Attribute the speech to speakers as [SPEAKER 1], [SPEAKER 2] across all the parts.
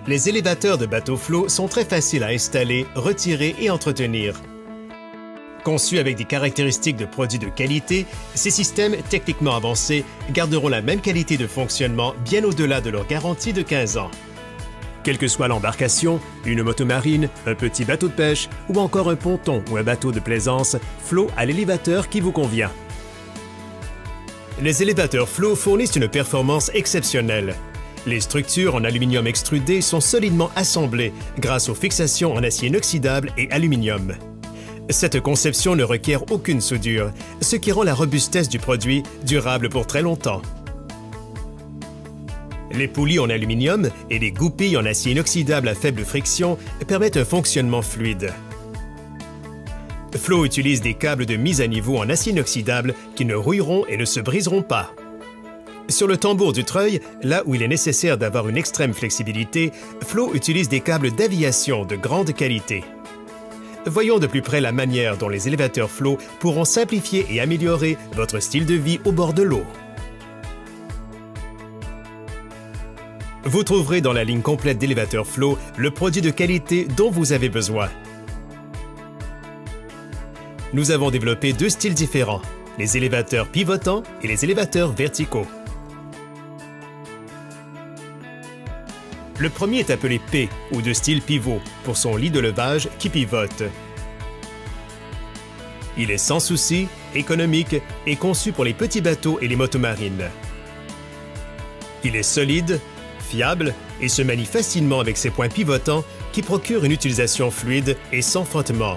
[SPEAKER 1] Les élévateurs de bateau flot sont très faciles à installer, retirer et entretenir. Conçus avec des caractéristiques de produits de qualité, ces systèmes techniquement avancés garderont la même qualité de fonctionnement bien au-delà de leur garantie de 15 ans. Quelle que soit l'embarcation, une motomarine, un petit bateau de pêche ou encore un ponton ou un bateau de plaisance, Flow a l'élévateur qui vous convient. Les élévateurs Flow fournissent une performance exceptionnelle. Les structures en aluminium extrudé sont solidement assemblées grâce aux fixations en acier inoxydable et aluminium. Cette conception ne requiert aucune soudure, ce qui rend la robustesse du produit durable pour très longtemps. Les poulies en aluminium et les goupilles en acier inoxydable à faible friction permettent un fonctionnement fluide. Flow utilise des câbles de mise à niveau en acier inoxydable qui ne rouilleront et ne se briseront pas. Sur le tambour du treuil, là où il est nécessaire d'avoir une extrême flexibilité, Flow utilise des câbles d'aviation de grande qualité. Voyons de plus près la manière dont les élévateurs Flow pourront simplifier et améliorer votre style de vie au bord de l'eau. Vous trouverez dans la ligne complète d'élévateurs Flow le produit de qualité dont vous avez besoin. Nous avons développé deux styles différents, les élévateurs pivotants et les élévateurs verticaux. Le premier est appelé P ou de style pivot pour son lit de levage qui pivote. Il est sans souci, économique et conçu pour les petits bateaux et les motomarines. Il est solide, fiable et se manie facilement avec ses points pivotants qui procurent une utilisation fluide et sans frottement.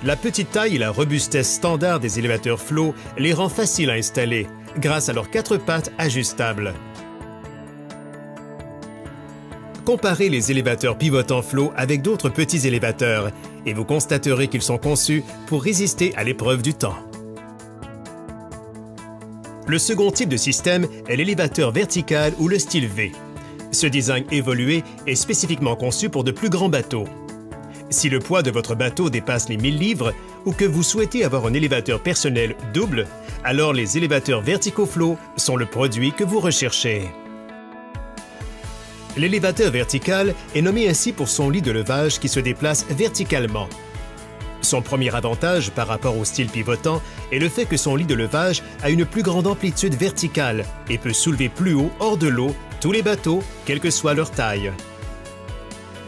[SPEAKER 1] La petite taille et la robustesse standard des élévateurs Flow les rend faciles à installer grâce à leurs 4 pattes ajustables. Comparez les élévateurs pivotants Flow avec d'autres petits élévateurs et vous constaterez qu'ils sont conçus pour résister à l'épreuve du temps. Le second type de système est l'élévateur vertical ou le style V. Ce design évolué est spécifiquement conçu pour de plus grands bateaux. Si le poids de votre bateau dépasse les 1000 livres ou que vous souhaitez avoir un élévateur personnel double, alors les élévateurs verticaux Flow sont le produit que vous recherchez. L'élévateur vertical est nommé ainsi pour son lit de levage qui se déplace verticalement. Son premier avantage par rapport au style pivotant est le fait que son lit de levage a une plus grande amplitude verticale et peut soulever plus haut hors de l'eau tous les bateaux, quelle que soit leur taille.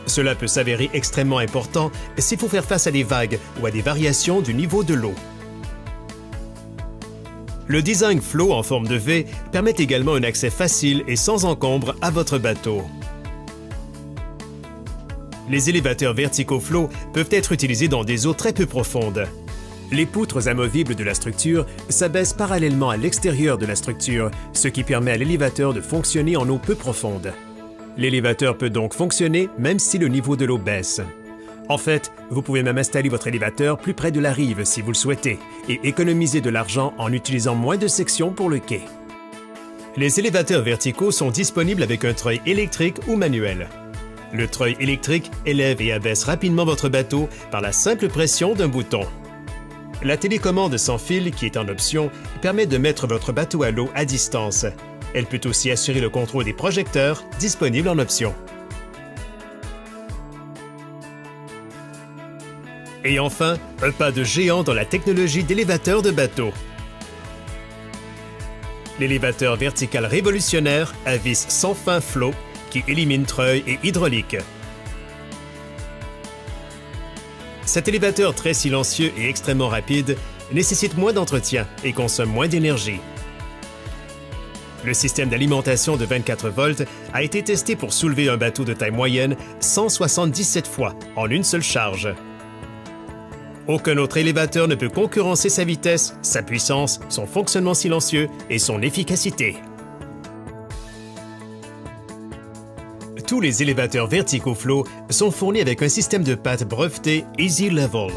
[SPEAKER 1] Cela peut s'avérer extrêmement important s'il faut faire face à des vagues ou à des variations du niveau de l'eau. Le design Flow en forme de V permet également un accès facile et sans encombre à votre bateau. Les élévateurs verticaux Flow peuvent être utilisés dans des eaux très peu profondes. Les poutres amovibles de la structure s'abaissent parallèlement à l'extérieur de la structure, ce qui permet à l'élévateur de fonctionner en eau peu profonde. L'élévateur peut donc fonctionner même si le niveau de l'eau baisse. En fait, vous pouvez même installer votre élévateur plus près de la rive si vous le souhaitez et économiser de l'argent en utilisant moins de sections pour le quai. Les élévateurs verticaux sont disponibles avec un treuil électrique ou manuel. Le treuil électrique élève et abaisse rapidement votre bateau par la simple pression d'un bouton. La télécommande sans fil, qui est en option, permet de mettre votre bateau à l'eau à distance. Elle peut aussi assurer le contrôle des projecteurs, disponibles en option. Et enfin, un pas de géant dans la technologie d'élévateur de bateau. L'élévateur vertical révolutionnaire à vis sans fin Flow qui élimine treuil et hydraulique. Cet élévateur très silencieux et extrêmement rapide nécessite moins d'entretien et consomme moins d'énergie. Le système d'alimentation de 24 volts a été testé pour soulever un bateau de taille moyenne 177 fois en une seule charge. Aucun autre élévateur ne peut concurrencer sa vitesse, sa puissance, son fonctionnement silencieux et son efficacité. Tous les élévateurs verticaux Flow sont fournis avec un système de pattes breveté Easy Level.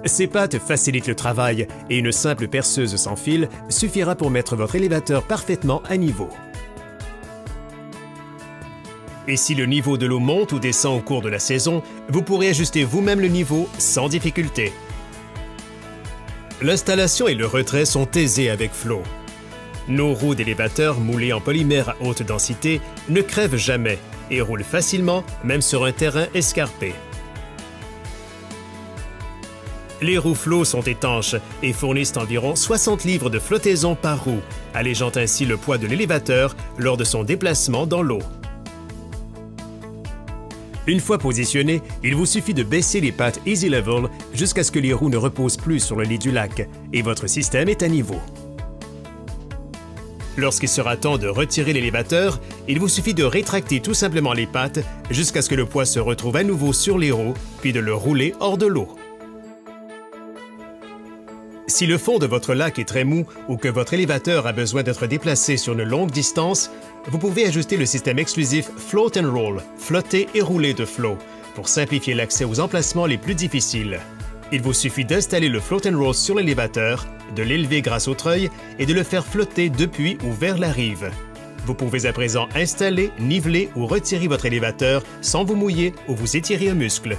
[SPEAKER 1] Ces pattes facilitent le travail et une simple perceuse sans fil suffira pour mettre votre élévateur parfaitement à niveau. Et si le niveau de l'eau monte ou descend au cours de la saison, vous pourrez ajuster vous-même le niveau sans difficulté. L'installation et le retrait sont aisés avec Flow. Nos roues d'élévateur moulées en polymère à haute densité ne crèvent jamais et roulent facilement, même sur un terrain escarpé. Les roues Flow sont étanches et fournissent environ 60 livres de flottaison par roue, allégeant ainsi le poids de l'élévateur lors de son déplacement dans l'eau. Une fois positionné, il vous suffit de baisser les pattes Easy Level jusqu'à ce que les roues ne reposent plus sur le lit du lac et votre système est à niveau. Lorsqu'il sera temps de retirer l'élévateur, il vous suffit de rétracter tout simplement les pattes jusqu'à ce que le poids se retrouve à nouveau sur les roues, puis de le rouler hors de l'eau. Si le fond de votre lac est très mou ou que votre élévateur a besoin d'être déplacé sur une longue distance, vous pouvez ajuster le système exclusif Float and Roll, flotter et rouler de Flow, pour simplifier l'accès aux emplacements les plus difficiles. Il vous suffit d'installer le Float and Roll sur l'élévateur, de l'élever grâce au treuil et de le faire flotter depuis ou vers la rive. Vous pouvez à présent installer, niveler ou retirer votre élévateur sans vous mouiller ou vous étirer un muscle.